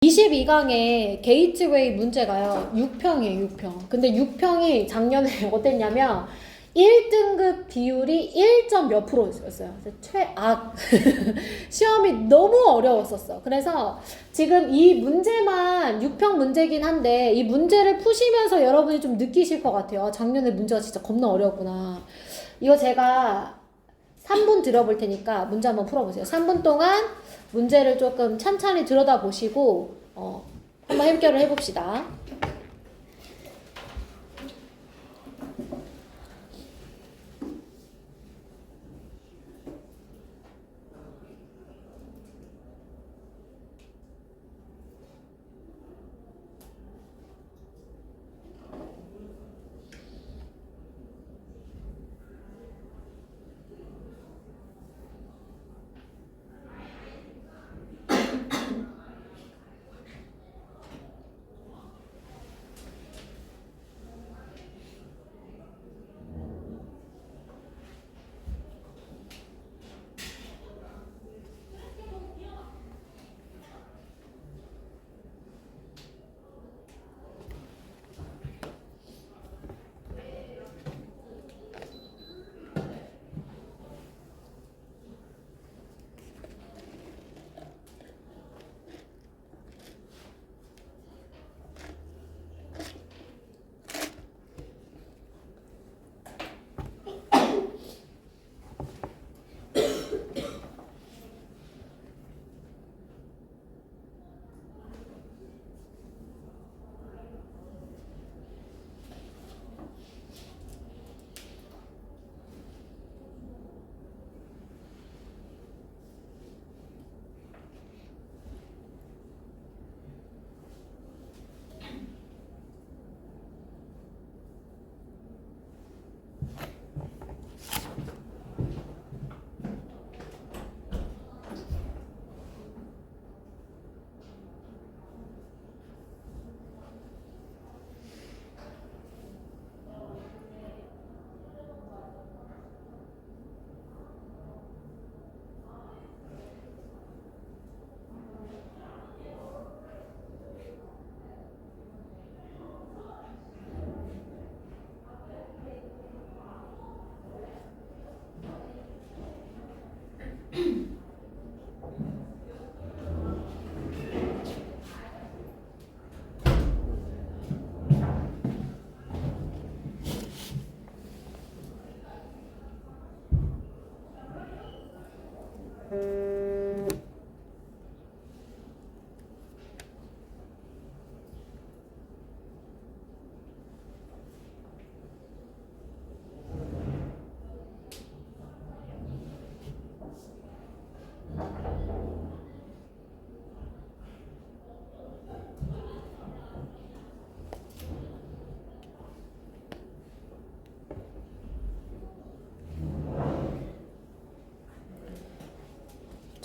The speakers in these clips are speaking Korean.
22강의 게이트웨이 문제가요. 6평이에요, 6평. 근데 6평이 작년에 어땠냐면 1등급 비율이 1점 몇 프로였어요. 최악. 시험이 너무 어려웠었어. 그래서 지금 이 문제만 6평 문제긴 한데 이 문제를 푸시면서 여러분이 좀 느끼실 것 같아요. 작년에 문제가 진짜 겁나 어려웠구나. 이거 제가 3분 들어볼 테니까 문제 한번 풀어보세요. 3분 동안 문제를 조금 찬찬히 들여다보시고 한번 해결을 해봅시다.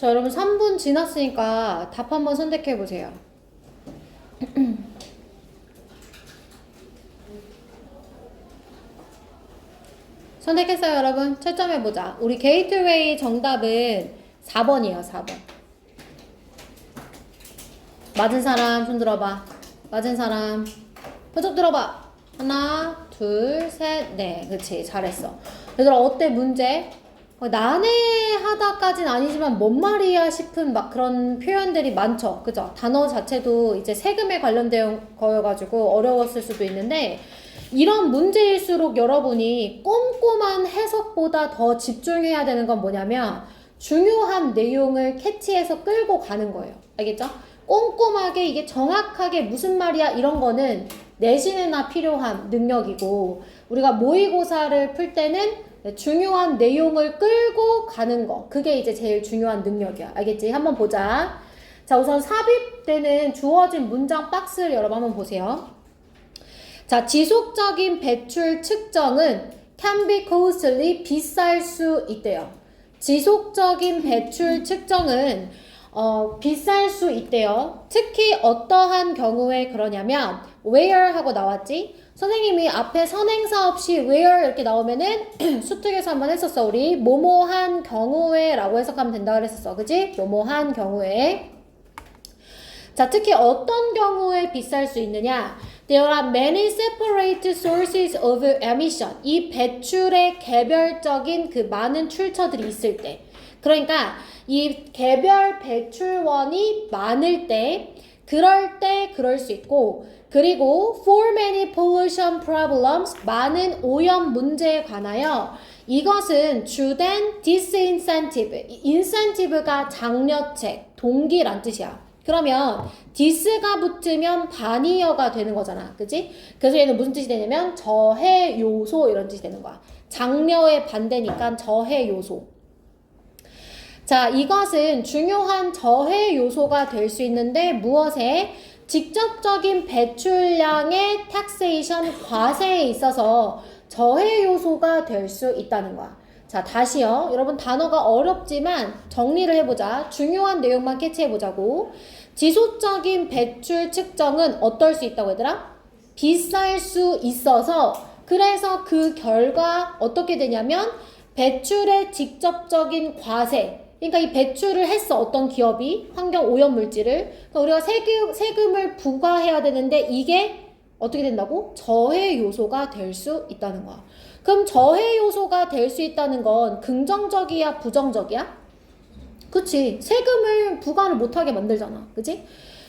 자, 여러분 3분 지났으니까 답 한번 선택해 보세요. 선택했어요, 여러분? 채점해 보자. 우리 게이트웨이 정답은 4번이에요, 4번. 맞은 사람 손 들어봐. 맞은 사람 표정 들어봐. 하나, 둘, 셋, 넷. 그치, 잘했어. 얘들아, 어때 문제? 난해하다까진 아니지만 뭔 말이야 싶은 막 그런 표현들이 많죠. 그죠? 단어 자체도 이제 세금에 관련된 거여가지고 어려웠을 수도 있는데 이런 문제일수록 여러분이 꼼꼼한 해석보다 더 집중해야 되는 건 뭐냐면 중요한 내용을 캐치해서 끌고 가는 거예요. 알겠죠? 꼼꼼하게 이게 정확하게 무슨 말이야 이런 거는 내신에나 필요한 능력이고 우리가 모의고사를 풀 때는 중요한 내용을 끌고 가는 거 그게 이제 제일 중요한 능력이야. 알겠지? 한번 보자. 자, 우선 삽입되는 주어진 문장 박스를 여러분 한번 보세요. 자, 지속적인 배출 측정은 can be costly, 비쌀 수 있대요. 지속적인 배출 측정은 비쌀 수 있대요. 특히 어떠한 경우에 그러냐면 where 하고 나왔지? 선생님이 앞에 선행사 없이 where 이렇게 나오면은 수특에서 한번 했었어. 우리 뭐뭐한 경우에 라고 해석하면 된다 그랬었어. 그지? 뭐뭐한 경우에. 자, 특히 어떤 경우에 비쌀 수 있느냐? There are many separate sources of emission. 이 배출의 개별적인 그 많은 출처들이 있을 때. 그러니까 이 개별 배출원이 많을 때, 그럴 수 있고, 그리고 for many pollution problems, 많은 오염 문제에 관하여 이것은 주된 disincentive, incentive가 장려책, 동기란 뜻이야. 그러면 dis가 붙으면 반의어가 되는 거잖아. 그치? 그래서 얘는 무슨 뜻이 되냐면 저해 요소 이런 뜻이 되는 거야. 장려의 반대니까 저해 요소. 자, 이것은 중요한 저해 요소가 될 수 있는데 무엇에? 직접적인 배출량의 taxation 과세에 있어서 저해 요소가 될 수 있다는 거야. 자, 다시요. 여러분 단어가 어렵지만 정리를 해보자. 중요한 내용만 캐치해보자고. 지속적인 배출 측정은 어떨 수 있다고 얘들아? 비쌀 수 있어서 그래서 그 결과 어떻게 되냐면 배출의 직접적인 과세. 그러니까 이 배출을 했어. 어떤 기업이 환경 오염 물질을. 그러니까 우리가 세금을 부과해야 되는데 이게 어떻게 된다고? 저해 요소가 될 수 있다는 거야. 그럼 저해 요소가 될 수 있다는 건 긍정적이야, 부정적이야? 그치. 세금을 부과를 못하게 만들잖아. 그치?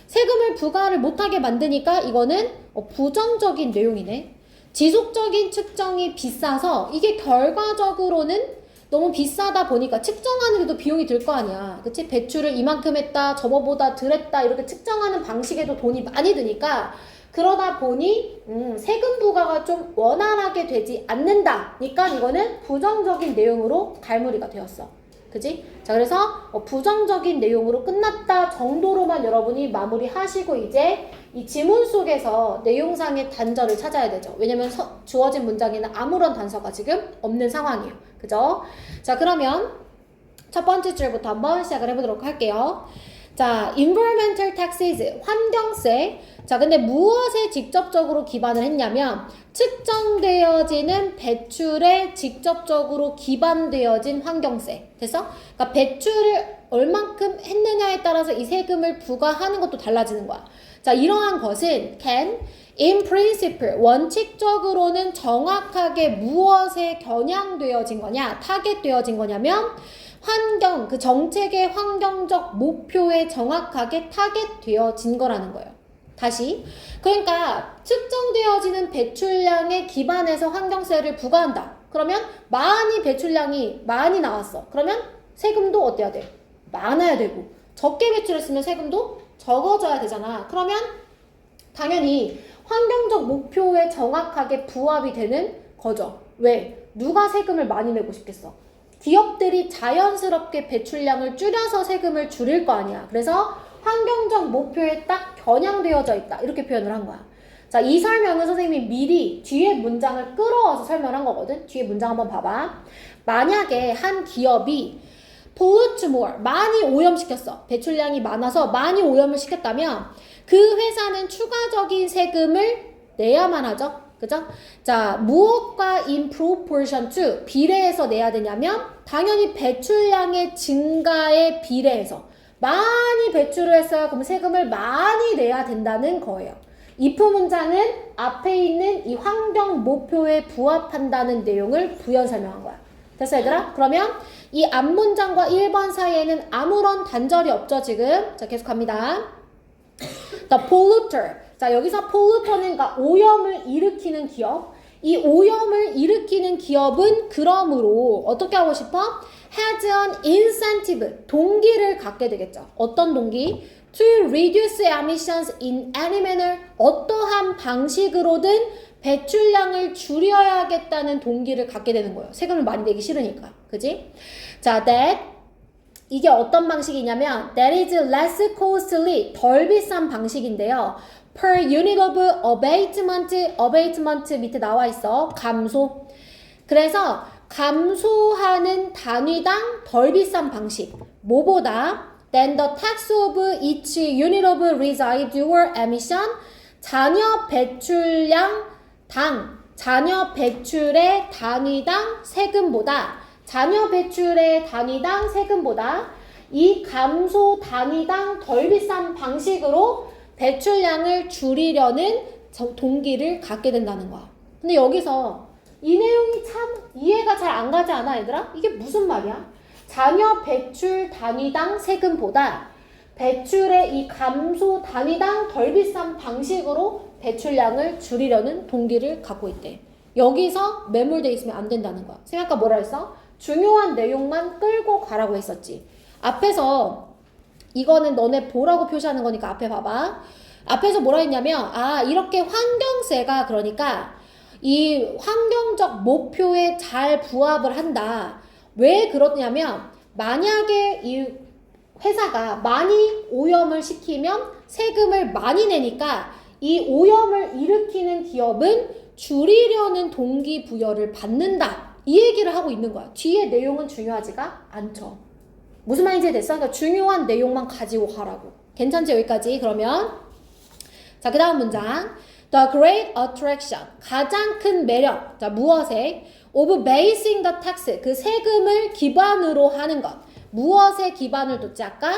세금을 부과를 못하게 만드니까 이거는 부정적인 내용이네. 지속적인 측정이 비싸서 이게 결과적으로는 너무 비싸다 보니까 측정하는데도 비용이 들 거 아니야. 그치? 배출을 이만큼 했다, 저거보다 덜 했다 이렇게 측정하는 방식에도 돈이 많이 드니까 그러다 보니 세금 부과가 좀 원활하게 되지 않는다. 그러니까 이거는 부정적인 내용으로 갈무리가 되었어. 그지? 자, 그래서 부정적인 내용으로 끝났다 정도로만 여러분이 마무리하시고 이제 이 지문 속에서 내용상의 단절을 찾아야 되죠. 왜냐면 주어진 문장에는 아무런 단서가 지금 없는 상황이에요. 그죠? 자, 그러면 첫 번째 줄부터 한번 시작을 해보도록 할게요. 자, environmental taxes, 환경세. 자, 근데 무엇에 직접적으로 기반을 했냐면 측정되어지는 배출에 직접적으로 기반되어진 환경세. 됐어? 그러니까 배출을 얼만큼 했느냐에 따라서 이 세금을 부과하는 것도 달라지는 거야. 자, 이러한 것은 can, in principle, 원칙적으로는 정확하게 무엇에 겨냥되어진 거냐, 타겟되어진 거냐면 환경, 그 정책의 환경적 목표에 정확하게 타겟되어진 거라는 거예요. 다시. 그러니까 측정되어지는 배출량에 기반해서 환경세를 부과한다. 그러면 배출량이 많이 나왔어. 그러면 세금도 어때야 돼? 많아야 되고. 적게 배출했으면 세금도 적어져야 되잖아. 그러면 당연히 환경적 목표에 정확하게 부합이 되는 거죠. 왜? 누가 세금을 많이 내고 싶겠어? 기업들이 자연스럽게 배출량을 줄여서 세금을 줄일 거 아니야. 그래서 환경적 목표에 딱 겨냥되어져 있다. 이렇게 표현을 한 거야. 자, 이 설명은 선생님이 미리 뒤에 문장을 끌어와서 설명을 한 거거든. 뒤에 문장 한번 봐봐. 만약에 한 기업이 pollute more, 많이 오염시켰어. 배출량이 많아서 많이 오염을 시켰다면 그 회사는 추가적인 세금을 내야만 하죠. 그죠? 자, 무엇과 in proportion to, 비례해서 내야 되냐면 당연히 배출량의 증가에 비례해서 많이 배출을 했어요. 그럼 세금을 많이 내야 된다는 거예요. if 문장은 앞에 있는 이 환경 목표에 부합한다는 내용을 부연 설명한 거야. 됐어, 얘들아? 그러면 이 앞문장과 1번 사이에는 아무런 단절이 없죠, 지금. 자, 계속 갑니다. The polluter. 자, 여기서 polluter는 그러니까 오염을 일으키는 기업. 이 오염을 일으키는 기업은 그러므로 어떻게 하고 싶어? has an incentive. 동기를 갖게 되겠죠. 어떤 동기? To reduce emissions in any manner. 어떠한 방식으로든 배출량을 줄여야겠다는 동기를 갖게 되는 거예요. 세금을 많이 내기 싫으니까. 그지? 자, that. 이게 어떤 방식이냐면 that is less costly. 덜 비싼 방식인데요. per unit of abatement 밑에 나와 있어. 감소. 그래서 감소하는 단위당 덜 비싼 방식. 뭐보다? than the tax of each unit of residual emission. 잔여 배출량 잔여 배출의 단위당 세금보다 이 감소 단위당 덜 비싼 방식으로 배출량을 줄이려는 동기를 갖게 된다는 거야. 근데 여기서 이 내용이 참 이해가 잘 안 가지 않아, 얘들아? 이게 무슨 말이야? 잔여 배출 단위당 세금보다 배출의 이 감소 단위당 덜 비싼 방식으로 배출량을 줄이려는 동기를 갖고 있대. 여기서 매몰돼 있으면 안 된다는 거야. 생각해 뭐라 했어? 중요한 내용만 끌고 가라고 했었지. 앞에서 이거는 너네 보라고 표시하는 거니까 앞에 봐봐. 앞에서 뭐라 했냐면 이렇게 환경세가 그러니까 이 환경적 목표에 잘 부합을 한다. 왜 그러냐면 만약에 이 회사가 많이 오염을 시키면 세금을 많이 내니까 이 오염을 일으키는 기업은 줄이려는 동기부여를 받는다. 이 얘기를 하고 있는 거야. 뒤에 내용은 중요하지가 않죠. 무슨 말인지 됐어? 그러니까 중요한 내용만 가지고 가라고. 괜찮지? 여기까지. 그러면 자, 그 다음 문장. The great attraction. 가장 큰 매력. 자, 무엇에? Of basing the tax. 그 세금을 기반으로 하는 것. 무엇에 기반을 뒀지? 아까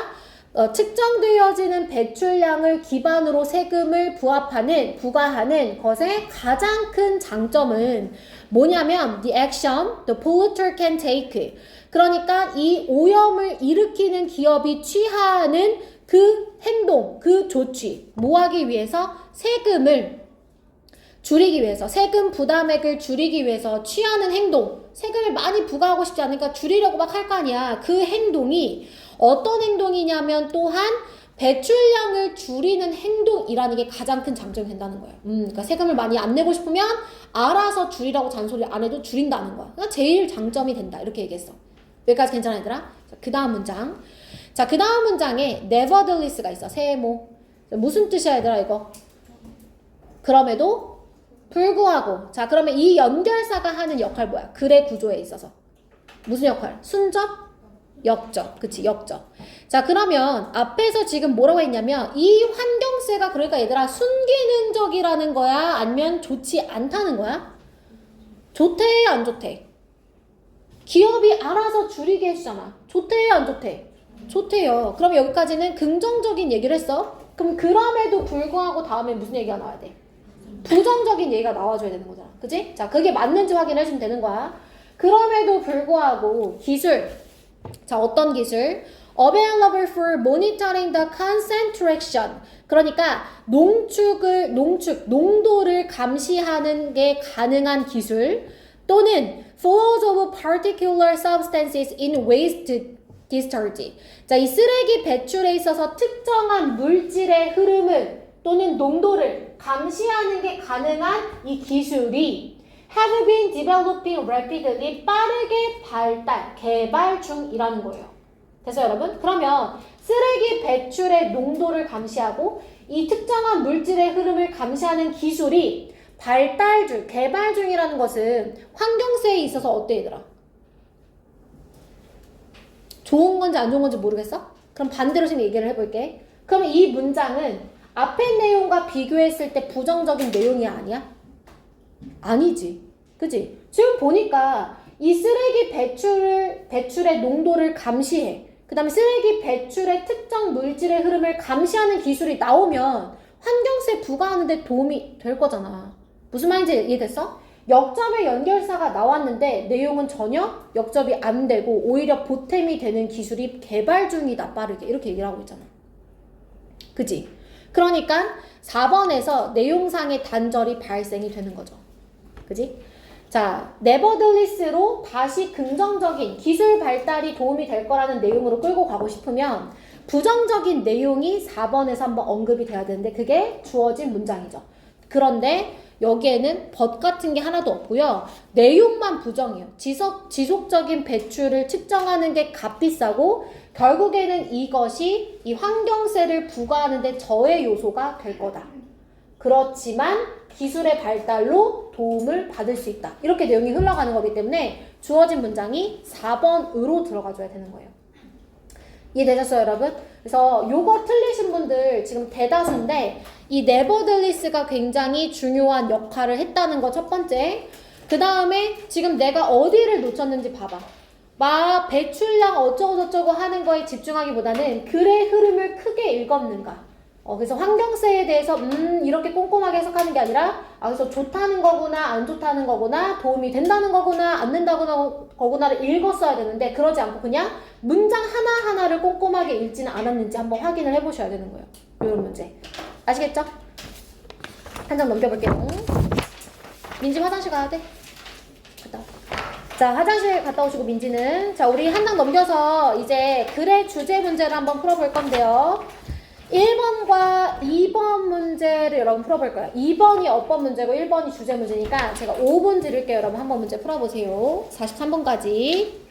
측정되어지는 배출량을 기반으로 세금을 부과하는 것의 가장 큰 장점은 뭐냐면 the action the polluter can take. 그러니까 이 오염을 일으키는 기업이 취하는 그 행동, 그 조치, 뭐 하기 위해서? 세금을 줄이기 위해서, 세금 부담액을 줄이기 위해서 취하는 행동, 세금을 많이 부과하고 싶지 않으니까 줄이려고 막 할 거 아니야. 그 행동이 어떤 행동이냐면 또한 배출량을 줄이는 행동이라는 게 가장 큰 장점이 된다는 거예요. 그러니까 세금을 많이 안 내고 싶으면 알아서 줄이라고 잔소리 안 해도 줄인다는 거야. 그러니까 제일 장점이 된다. 이렇게 얘기했어. 여기까지 괜찮아, 얘들아? 그 다음 문장. 자, 그 다음 문장에 nevertheless가 있어. 세모. 무슨 뜻이야, 얘들아, 이거? 그럼에도 불구하고. 자, 그러면 이 연결사가 하는 역할 뭐야? 글의 구조에 있어서. 무슨 역할? 순접? 역접. 그치, 역접. 자, 그러면 앞에서 지금 뭐라고 했냐면 이 환경세가 그러니까 얘들아 순기능적이라는 거야? 아니면 좋지 않다는 거야? 좋대, 안 좋대? 기업이 알아서 줄이게 해주잖아. 좋대, 안 좋대? 좋대요. 그럼 여기까지는 긍정적인 얘기를 했어. 그럼 그럼에도 불구하고 다음에 무슨 얘기가 나와야 돼? 부정적인 얘기가 나와줘야 되는 거잖아. 그치? 자, 그게 맞는지 확인해주면 되는 거야. 그럼에도 불구하고 기술. 자, 어떤 기술? Available for monitoring the concentration. 그러니까 농도를 감시하는 게 가능한 기술 또는 flows of particular substances in waste discharge. 자, 이 쓰레기 배출에 있어서 특정한 물질의 흐름을 또는 농도를 감시하는 게 가능한 이 기술이 have been developing rapidly 빠르게 개발 중이라는 거예요. 됐어요, 여러분? 그러면 쓰레기 배출의 농도를 감시하고 이 특정한 물질의 흐름을 감시하는 기술이 개발 중이라는 것은 환경세에 있어서 어때, 얘들아? 좋은 건지 안 좋은 건지 모르겠어? 그럼 반대로 지금 얘기를 해볼게. 그럼 이 문장은 앞의 내용과 비교했을 때 부정적인 내용이 아니야? 아니지. 그치? 지금 보니까 이 쓰레기 배출의 농도를 감시해. 그 다음에 쓰레기 배출의 특정 물질의 흐름을 감시하는 기술이 나오면 환경세 부과하는 데 도움이 될 거잖아. 무슨 말인지 이해됐어? 역접의 연결사가 나왔는데 내용은 전혀 역접이 안 되고 오히려 보탬이 되는 기술이 개발 중이다, 빠르게. 이렇게 얘기를 하고 있잖아. 그치? 그러니까 4번에서 내용상의 단절이 발생이 되는 거죠. 그지? 자, nevertheless로 다시 긍정적인 기술 발달이 도움이 될 거라는 내용으로 끌고 가고 싶으면 부정적인 내용이 4번에서 한번 언급이 돼야 되는데 그게 주어진 문장이죠. 그런데 여기에는 but 같은 게 하나도 없고요. 내용만 부정이에요. 지속적인 배출을 측정하는 게 값비싸고 결국에는 이것이 이 환경세를 부과하는 데 저해 요소가 될 거다. 그렇지만 기술의 발달로 도움을 받을 수 있다. 이렇게 내용이 흘러가는 거기 때문에 주어진 문장이 4번으로 들어가줘야 되는 거예요. 이해되셨어요, 여러분? 그래서 요거 틀리신 분들 지금 대다수인데 이 nevertheless가 굉장히 중요한 역할을 했다는 거 첫 번째. 그 다음에 지금 내가 어디를 놓쳤는지 봐봐. 막 배출량 어쩌고저쩌고 하는 거에 집중하기보다는 글의 흐름을 크게 읽었는가. 그래서 환경세에 대해서 이렇게 꼼꼼하게 해석하는 게 아니라 그래서 좋다는 거구나 안 좋다는 거구나 도움이 된다는 거구나 안 된다는 거구나를 읽었어야 되는데 그러지 않고 그냥 문장 하나하나를 꼼꼼하게 읽지는 않았는지 한번 확인을 해보셔야 되는 거예요. 이런 문제 아시겠죠? 한 장 넘겨볼게요. 민지 화장실 가야 돼. 갔다 와. 자, 화장실 갔다 오시고 민지는 자 우리 한 장 넘겨서 이제 글의 주제 문제를 한번 풀어볼 건데요. 1번과 2번 문제를 여러분 풀어볼 거예요. 2번이 어법 문제고 1번이 주제 문제니까 제가 5분 드릴게요. 여러분 한번 문제 풀어보세요. 43번까지.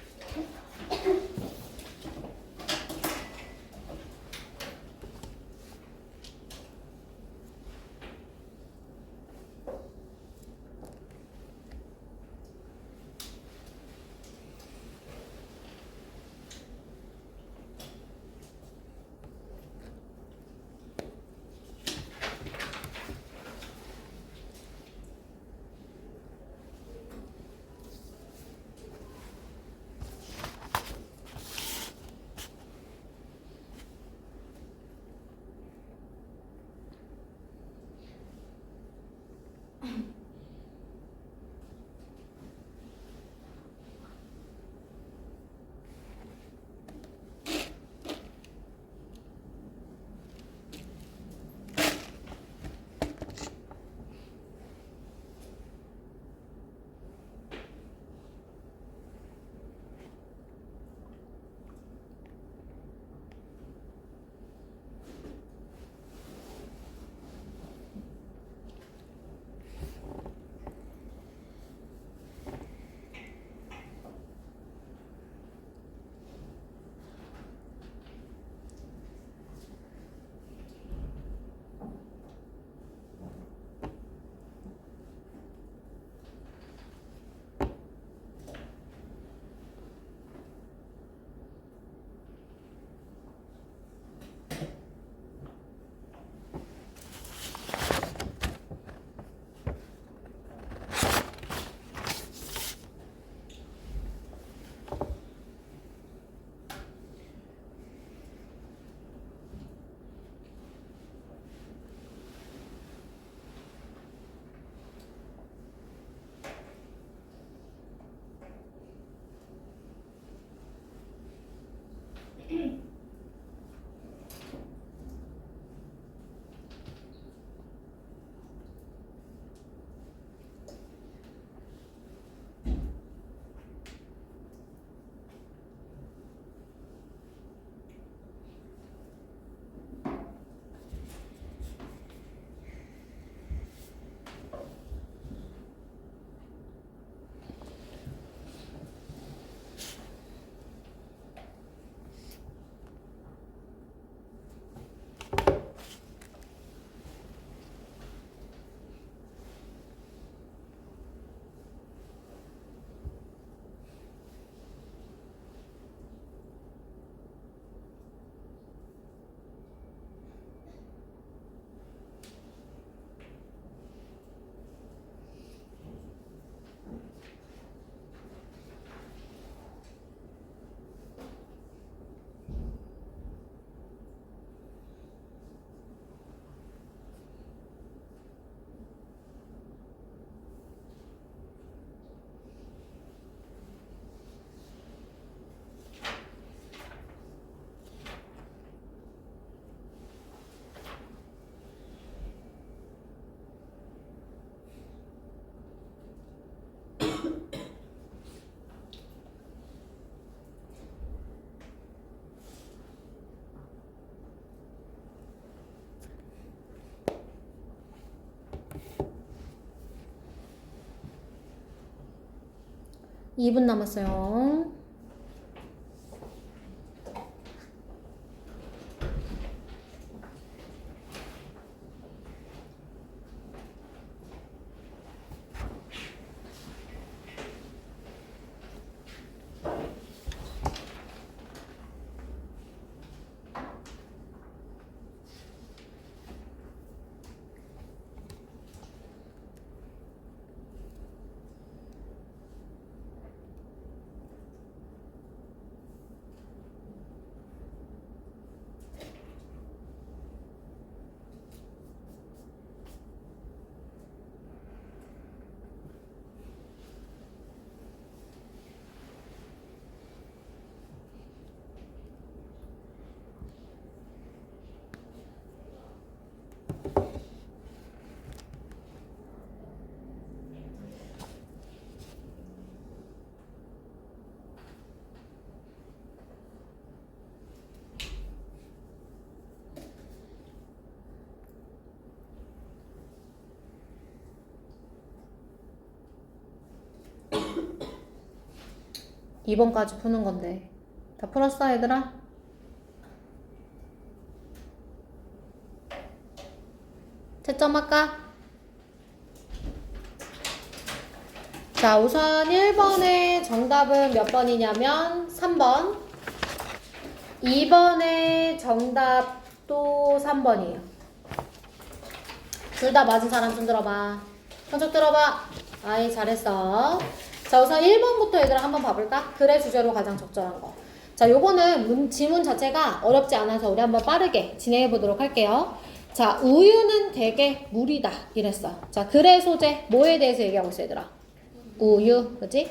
이 분 남았어요. 2번까지 푸는 건데. 다 풀었어, 얘들아? 채점할까? 자, 우선 1번의 정답은 몇 번이냐면 3번. 2번의 정답도 3번이에요. 둘 다 맞은 사람 손 들어봐. 손쪽 들어봐. 아이, 잘했어. 자, 우선 1번부터 얘들아 한번 봐볼까? 글의 주제로 가장 적절한 거. 자, 요거는 지문 자체가 어렵지 않아서 우리 한번 빠르게 진행해 보도록 할게요. 자, 우유는 되게 물이다 이랬어. 자, 글의 소재 뭐에 대해서 얘기하고 있어 얘들아? 우유, 그치?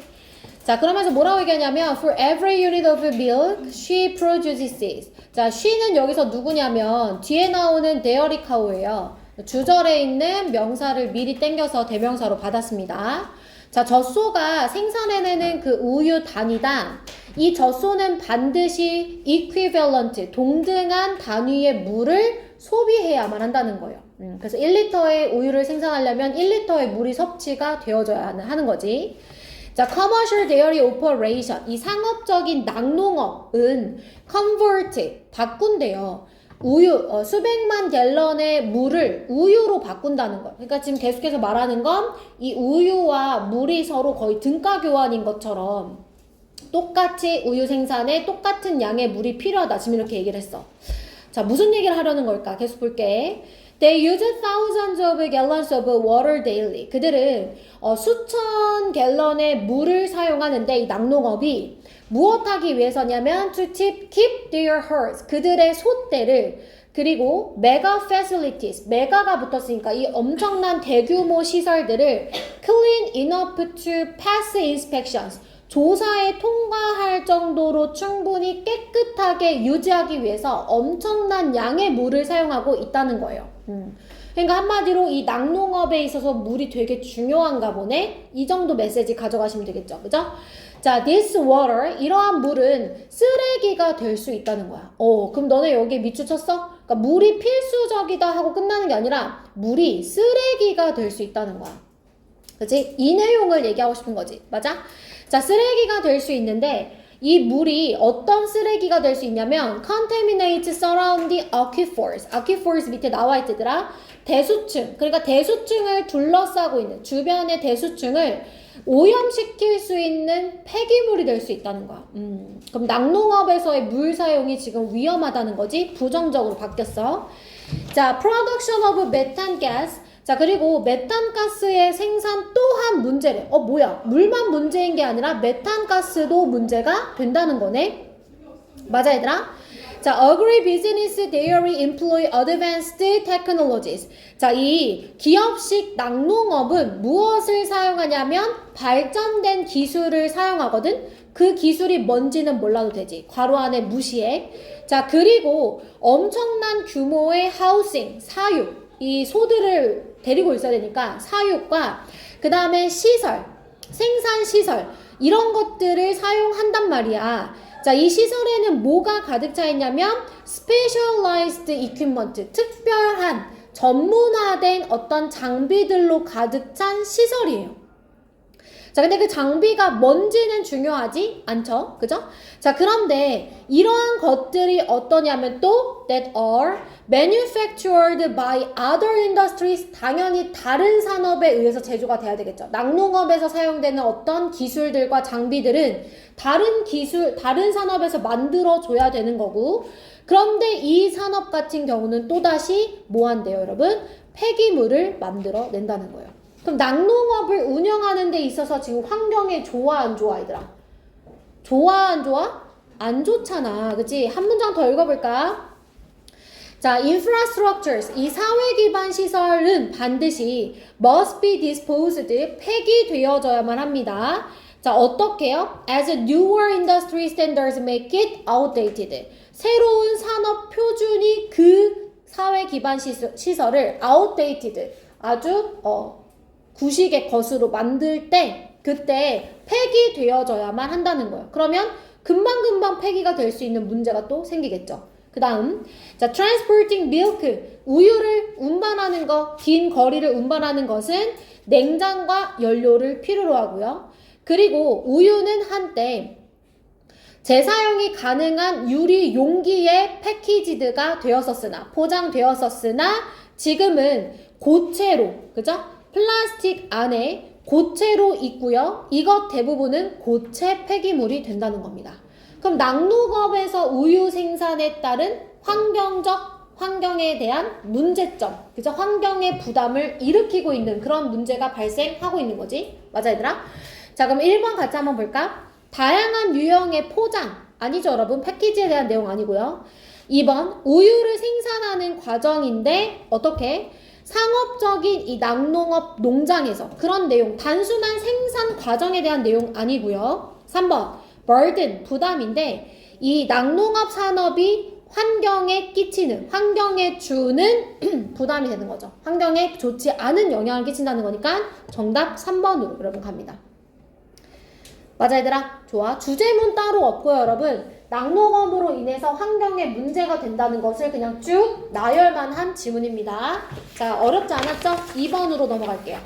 자, 그러면서 뭐라고 얘기하냐면 For every unit of milk, she produces. 자, she는 여기서 누구냐면 뒤에 나오는 dairy cow예요. 주절에 있는 명사를 미리 땡겨서 대명사로 받았습니다. 자, 젖소가 생산해내는 그 우유 단위당 이 젖소는 반드시 equivalent, 동등한 단위의 물을 소비해야만 한다는 거예요. 그래서 1리터의 우유를 생산하려면 1리터의 물이 섭취가 되어져야 하는 거지. 자, commercial dairy operation. 이 상업적인 낙농업은 convert, 바꾼대요. 우유, 수백만 갤런의 물을 우유로 바꾼다는 거예요. 그러니까 지금 계속해서 말하는 건 이 우유와 물이 서로 거의 등가 교환인 것처럼 똑같이 우유 생산에 똑같은 양의 물이 필요하다. 지금 이렇게 얘기를 했어. 자, 무슨 얘기를 하려는 걸까? 계속 볼게. They use thousands of gallons of water daily. 그들은 수천 갤런의 물을 사용하는데 이 낙농업이 무엇하기 위해서냐면 to keep their herds. 그들의 소떼를 그리고 메가 facilities. 메가가 붙었으니까 이 엄청난 대규모 시설들을 clean enough to pass inspections. 조사에 통과할 정도로 충분히 깨끗하게 유지하기 위해서 엄청난 양의 물을 사용하고 있다는 거예요. 그러니까 한마디로 이 낙농업에 있어서 물이 되게 중요한가 보네. 이 정도 메시지 가져가시면 되겠죠. 그죠? 자, this water, 이러한 물은 쓰레기가 될 수 있다는 거야. 그럼 너네 여기에 밑줄 쳤어? 그러니까 물이 필수적이다 하고 끝나는 게 아니라 물이 쓰레기가 될 수 있다는 거야. 그치? 이 내용을 얘기하고 싶은 거지. 맞아? 자, 쓰레기가 될 수 있는데 이 물이 어떤 쓰레기가 될 수 있냐면 contaminate surrounding aquifers. aquifers 밑에 나와 있더라. 대수층. 그러니까 대수층을 둘러싸고 있는 주변의 대수층을 오염시킬 수 있는 폐기물이 될 수 있다는 거야. 그럼 낙농업에서의 물 사용이 지금 위험하다는 거지. 부정적으로 바뀌었어. 자, production of methane gas. 자, 그리고 메탄가스의 생산 또한 문제래. 뭐야? 물만 문제인 게 아니라 메탄가스도 문제가 된다는 거네. 맞아, 얘들아? 자, agribusiness dairy employ advanced technologies. 자, 이 기업식 낙농업은 무엇을 사용하냐면 발전된 기술을 사용하거든. 그 기술이 뭔지는 몰라도 되지. 괄호 안에 무시해. 자, 그리고 엄청난 규모의 하우싱, 사육. 이 소들을 데리고 있어야 되니까 사육과 그 다음에 시설, 생산시설 이런 것들을 사용한단 말이야. 자, 이 시설에는 뭐가 가득 차 있냐면 specialized equipment, 특별한 전문화된 어떤 장비들로 가득 찬 시설이에요. 자, 근데 그 장비가 뭔지는 중요하지 않죠? 그죠? 자, 그런데 이러한 것들이 어떠냐면 또 that are manufactured by other industries. 당연히 다른 산업에 의해서 제조가 돼야 되겠죠. 낙농업에서 사용되는 어떤 기술들과 장비들은 다른 산업에서 만들어줘야 되는 거고, 그런데 이 산업 같은 경우는 또다시 뭐 한대요, 여러분? 폐기물을 만들어낸다는 거예요. 그럼 낙농업을 운영하는 데 있어서 지금 환경에 좋아 안 좋아 얘들아? 좋아 안 좋아? 안 좋잖아. 그치? 한 문장 더 읽어볼까? 자, infrastructures. 이 사회 기반 시설은 반드시 must be disposed, 폐기되어져야만 합니다. 자, 어떻게요? As newer industry standards make it outdated. 새로운 산업 표준이 그 사회 기반 시설을 outdated, 아주 구식의 것으로 만들 때 그때 폐기되어져야만 한다는 거예요. 그러면 금방금방 폐기가 될 수 있는 문제가 또 생기겠죠. 그 다음, 자, transporting milk, 우유를 운반하는 거, 긴 거리를 운반하는 것은 냉장과 연료를 필요로 하고요. 그리고 우유는 한때 재사용이 가능한 유리 용기에 패키지드가 되었었으나, 포장되었었으나, 지금은 고체로, 그죠? 플라스틱 안에 고체로 있고요. 이것 대부분은 고체 폐기물이 된다는 겁니다. 그럼 낙농업에서 우유 생산에 따른 환경에 대한 문제점, 그죠? 환경의 부담을 일으키고 있는 그런 문제가 발생하고 있는 거지. 맞아, 얘들아? 자, 그럼 1번 같이 한번 볼까? 다양한 유형의 포장. 아니죠, 여러분. 패키지에 대한 내용 아니고요. 2번, 우유를 생산하는 과정인데, 어떻게? 상업적인 이 낙농업 농장에서 그런 내용, 단순한 생산 과정에 대한 내용 아니고요. 3번, burden, 부담인데, 이 낙농업 산업이 환경에 주는 부담이 되는 거죠. 환경에 좋지 않은 영향을 끼친다는 거니까 정답 3번으로 여러분 갑니다. 맞아, 얘들아? 좋아. 주제문 따로 없고요, 여러분. 낙농업으로 인해서 환경에 문제가 된다는 것을 그냥 쭉 나열만 한 지문입니다. 자, 어렵지 않았죠? 2번으로 넘어갈게요.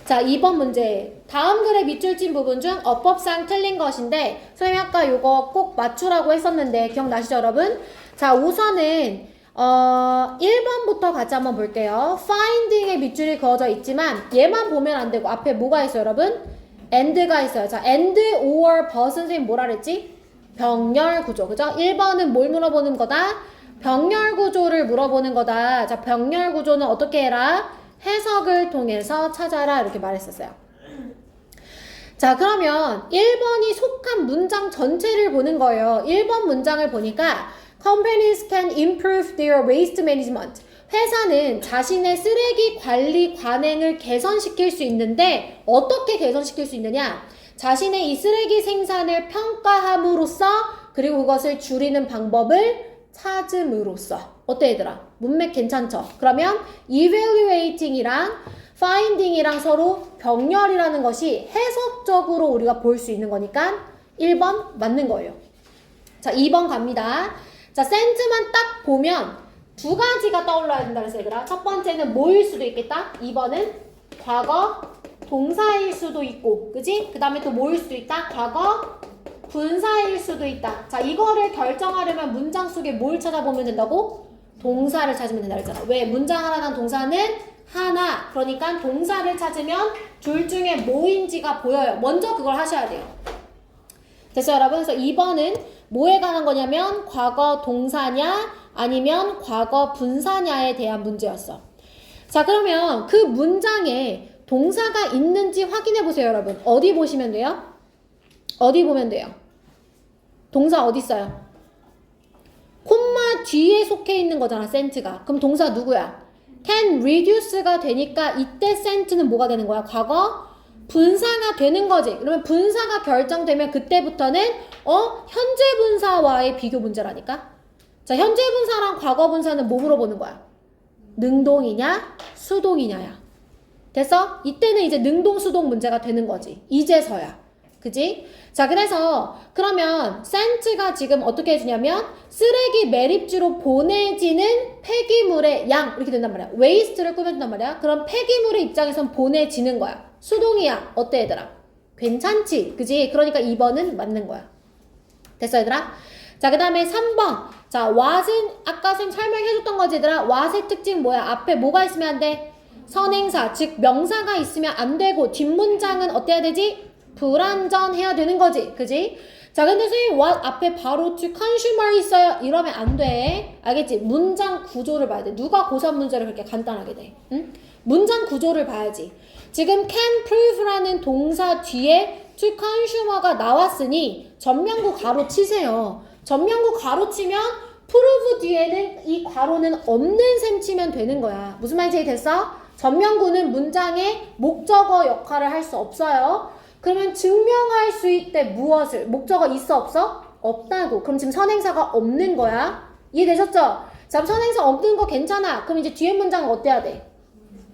자, 2번 문제. 다음 글의 밑줄 친 부분 중 어법상 틀린 것인데, 선생님이 아까 요거 꼭 맞추라고 했었는데, 기억나시죠, 여러분? 자, 우선은 1번부터 같이 한번 볼게요. finding에 밑줄이 그어져 있지만 얘만 보면 안 되고 앞에 뭐가 있어요, 여러분? and가 있어요. 자, and or but은 선생님 뭐라 그랬지? 병렬 구조, 그죠? 1번은 뭘 물어보는 거다? 병렬 구조를 물어보는 거다. 자, 병렬 구조는 어떻게 해라? 해석을 통해서 찾아라. 이렇게 말했었어요. 자, 그러면 1번이 속한 문장 전체를 보는 거예요. 1번 문장을 보니까 Companies can improve their waste management. 회사는 자신의 쓰레기 관리 관행을 개선시킬 수 있는데 어떻게 개선시킬 수 있느냐? 자신의 이 쓰레기 생산을 평가함으로써 그리고 그것을 줄이는 방법을 찾음으로써. 어때, 얘들아? 문맥 괜찮죠? 그러면 evaluating이랑 finding이랑 서로 병렬이라는 것이 해석적으로 우리가 볼 수 있는 거니까 1번 맞는 거예요. 자, 2번 갑니다. 자, 센트만 딱 보면 두 가지가 떠올라야 된다 그랬어요, 얘들아. 첫 번째는 뭐일 수도 있겠다. 2번은 과거 동사일 수도 있고, 그지? 그 다음에 또 뭐일 수도 있다. 과거 분사일 수도 있다. 자, 이거를 결정하려면 문장 속에 뭘 찾아보면 된다고? 동사를 찾으면 된다 그랬잖아. 왜? 문장 하나당 동사는 하나. 그러니까 동사를 찾으면 둘 중에 뭐인지가 보여요. 먼저 그걸 하셔야 돼요. 됐어요, 여러분? 그래서 2번은 뭐에 관한 거냐면 과거 동사냐 아니면 과거 분사냐에 대한 문제였어. 자, 그러면 그 문장에 동사가 있는지 확인해 보세요, 여러분. 어디 보시면 돼요? 어디 보면 돼요? 동사 어디 있어요? 콤마 뒤에 속해 있는 거잖아, 센트가. 그럼 동사 누구야? can reduce가 되니까 이때 센트는 뭐가 되는 거야? 과거 분사가 되는 거지. 그러면 분사가 결정되면 그때부터는 현재 분사와의 비교 문제라니까. 자, 현재 분사랑 과거 분사는 뭐 물어보는 거야? 능동이냐 수동이냐야. 됐어? 이때는 이제 능동 수동 문제가 되는 거지. 이제서야. 그지? 자, 그래서 그러면 센트가 지금 어떻게 해주냐면 쓰레기 매립지로 보내지는 폐기물의 양 이렇게 된단 말이야. 웨이스트를 꾸며준단 말이야. 그럼 폐기물의 입장에선 보내지는 거야. 수동이야. 어때, 얘들아? 괜찮지? 그지? 그러니까 2번은 맞는 거야. 됐어, 얘들아? 자, 그 다음에 3번. 자, what은 아까 선 설명해줬던 거지, 얘들아. what의 특징 뭐야? 앞에 뭐가 있으면 안 돼? 선행사, 즉 명사가 있으면 안 되고 뒷문장은 어때야 되지? 불완전해야 되는 거지. 그지? 자, 근데 선생님 what 앞에 바로 to consumer 있어요. 이러면 안 돼. 알겠지? 문장 구조를 봐야 돼. 누가 고3 문제를 그렇게 간단하게 돼? 응? 문장 구조를 봐야지. 지금 can prove라는 동사 뒤에 to consumer가 나왔으니 전명구 가로 치세요. 전명구 가로 치면 prove 뒤에는 이 괄호는 없는 셈 치면 되는 거야. 무슨 말인지 이해됐어? 전명구는 문장의 목적어 역할을 할 수 없어요. 그러면 증명할 수 있대 무엇을? 목적어 있어 없어? 없다고. 그럼 지금 선행사가 없는 거야. 이해되셨죠? 자, 선행사 없는 거 괜찮아. 그럼 이제 뒤에 문장은 어때야 돼?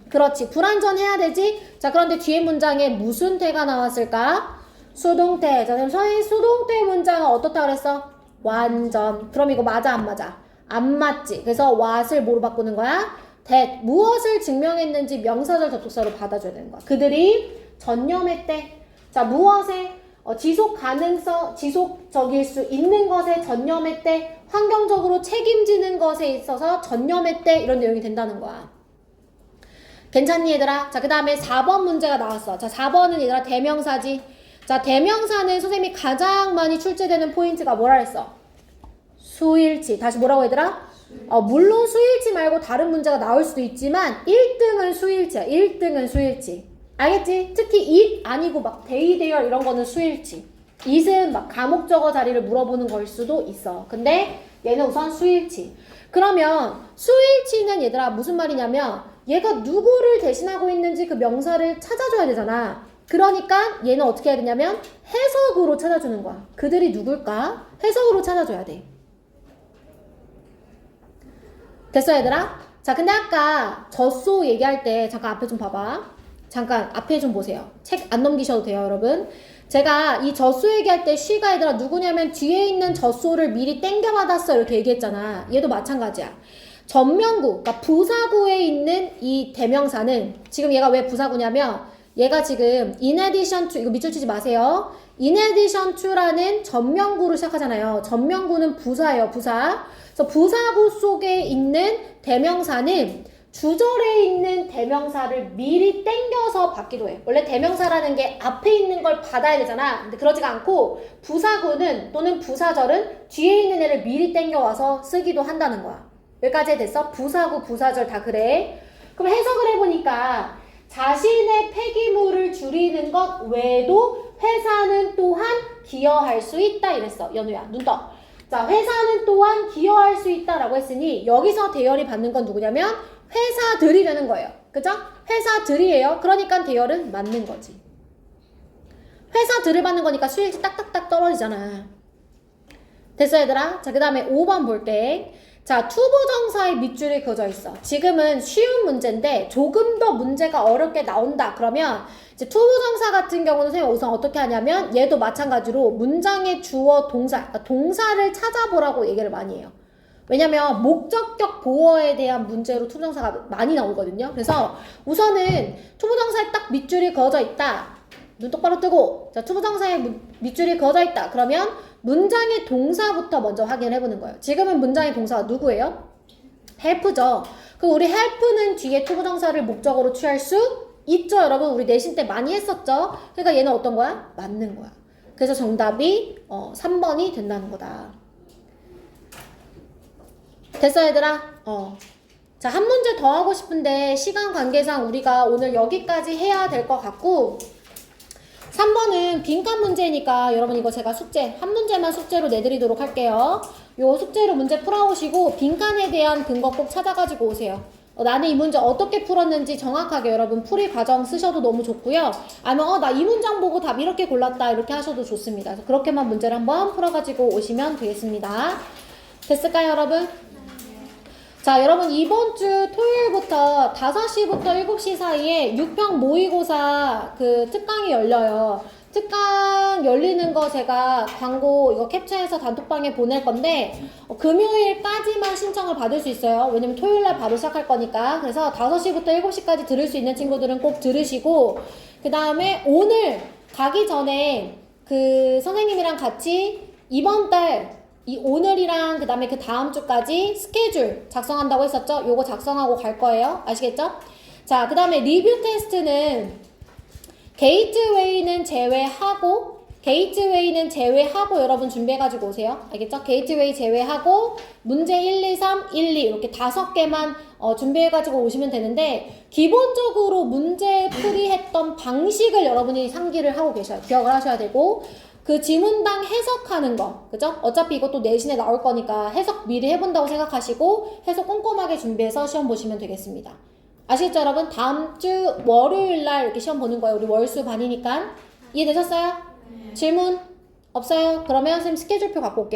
그렇지. 불완전해야 되지? 자, 그런데 뒤에 문장에 무슨 태가 나왔을까? 수동태. 자, 그럼 선생님 수동태 문장은 어떻다 그랬어? 완전. 그럼 이거 맞아 안 맞아? 안 맞지. 그래서 what을 뭐로 바꾸는 거야? that. 무엇을 증명했는지 명사절 접속사로 받아줘야 되는 거야. 그들이 전념했대. 자, 무엇에? 지속 가능성, 지속적일 수 있는 것에 전념했대, 환경적으로 책임지는 것에 있어서 전념했대, 이런 내용이 된다는 거야. 괜찮니 얘들아? 자, 그 다음에 4번 문제가 나왔어. 자, 4번은 얘들아 대명사지. 자, 대명사는 선생님이 가장 많이 출제되는 포인트가 뭐라 했어? 수일치. 다시 뭐라고 얘들아? 물론 수일치 말고 다른 문제가 나올 수도 있지만 1등은 수일치야. 1등은 수일치. 알겠지? 특히 it 아니고 막 they, their 이런 거는 수일치. it은 막 가목적어 자리를 물어보는 걸 수도 있어. 근데 얘는 우선 수일치. 그러면 수일치는 얘들아 무슨 말이냐면 얘가 누구를 대신하고 있는지 그 명사를 찾아줘야 되잖아. 그러니까 얘는 어떻게 해야 되냐면 해석으로 찾아주는 거야. 그들이 누굴까? 해석으로 찾아줘야 돼. 됐어 얘들아? 자, 근데 아까 젖소 얘기할 때 잠깐 앞에 좀 봐봐. 잠깐 앞에 좀 보세요. 책 안 넘기셔도 돼요 여러분. 제가 이 젖소 얘기할 때 she가 얘들아 누구냐면 뒤에 있는 젖소를 미리 땡겨받았어 이렇게 얘기했잖아. 얘도 마찬가지야. 전명구, 그러니까 부사구에 있는 이 대명사는 지금 얘가 왜 부사구냐면 얘가 지금 in addition to, 이거 밑줄 치지 마세요. in addition to라는 전명구로 시작하잖아요. 전명구는 부사예요, 부사. 그래서 부사구 속에 있는 대명사는 주절에 있는 대명사를 미리 땡겨서 받기도 해. 원래 대명사라는 게 앞에 있는 걸 받아야 되잖아. 근데 그러지가 않고 부사구는 또는 부사절은 뒤에 있는 애를 미리 땡겨와서 쓰기도 한다는 거야. 여기까지 됐어? 부사구, 부사절 다 그래. 그럼 해석을 해보니까 자신의 폐기물을 줄이는 것 외에도 회사는 또한 기여할 수 있다 이랬어. 연우야 눈 떠. 자, 회사는 또한 기여할 수 있다라고 했으니 여기서 대열이 받는 건 누구냐면 회사들이 되는 거예요. 그죠? 회사들이에요. 그러니까 대열은 맞는 거지. 회사들을 받는 거니까 수일치 딱딱딱 떨어지잖아. 됐어 얘들아? 자, 그 다음에 5번 볼게. 자, 투부정사의 밑줄이 그어져 있어. 지금은 쉬운 문제인데 조금 더 문제가 어렵게 나온다. 그러면 이제 투부정사 같은 경우는 선생님 우선 어떻게 하냐면 얘도 마찬가지로 문장의 주어, 동사, 그러니까 동사를 찾아보라고 얘기를 많이 해요. 왜냐면 목적격 보어에 대한 문제로 투부정사가 많이 나오거든요. 그래서 우선은 투부정사에 딱 밑줄이 그어져 있다. 눈 똑바로 뜨고, 자, 투부정사에 밑줄이 그어져 있다. 그러면 문장의 동사부터 먼저 확인해보는 거예요. 지금은 문장의 동사가 누구예요? help죠. 그럼 우리 help는 뒤에 투부정사를 목적으로 취할 수 있죠. 여러분 우리 내신 때 많이 했었죠. 그러니까 얘는 어떤 거야? 맞는 거야. 그래서 정답이 3번이 된다는 거다. 됐어 얘들아? 자, 한 문제 더 하고 싶은데 시간 관계상 우리가 오늘 여기까지 해야 될 것 같고 3번은 빈칸 문제니까 여러분 이거 제가 숙제 한 문제만 숙제로 내드리도록 할게요. 요 숙제로 문제 풀어오시고 빈칸에 대한 근거 꼭 찾아가지고 오세요. 나는 이 문제 어떻게 풀었는지 정확하게 여러분 풀이 과정 쓰셔도 너무 좋고요. 아니면 나 이 문장 보고 답 이렇게 골랐다 이렇게 하셔도 좋습니다. 그래서 그렇게만 문제를 한번 풀어가지고 오시면 되겠습니다. 됐을까요 여러분? 자, 여러분 이번 주 토요일부터 5시부터 7시 사이에 6평 모의고사 그 특강이 열려요. 특강 열리는 거 제가 광고 이거 캡처해서 단톡방에 보낼 건데 금요일까지만 신청을 받을 수 있어요. 왜냐면 토요일날 바로 시작할 거니까. 그래서 5시부터 7시까지 들을 수 있는 친구들은 꼭 들으시고 그 다음에 오늘 가기 전에 그 선생님이랑 같이 이번 달 이 오늘이랑 그 다음에 그 다음 주까지 스케줄 작성한다고 했었죠? 요거 작성하고 갈 거예요. 아시겠죠? 자, 그 다음에 리뷰 테스트는 게이트웨이는 제외하고 여러분 준비해가지고 오세요. 알겠죠? 게이트웨이 제외하고 문제 1, 2, 3, 1, 2 이렇게 5개만 준비해가지고 오시면 되는데 기본적으로 문제 풀이했던 방식을 여러분이 상기를 하고 계셔요. 기억을 하셔야 되고 그 지문당 해석하는 거, 그죠? 어차피 이것도 내신에 나올 거니까 해석 미리 해본다고 생각하시고 해석 꼼꼼하게 준비해서 시험 보시면 되겠습니다. 아시겠죠, 여러분? 다음 주 월요일 날 이렇게 시험 보는 거예요. 우리 월수 반이니까. 이해되셨어요? 질문 없어요? 그러면 선생님 스케줄표 갖고 올게요.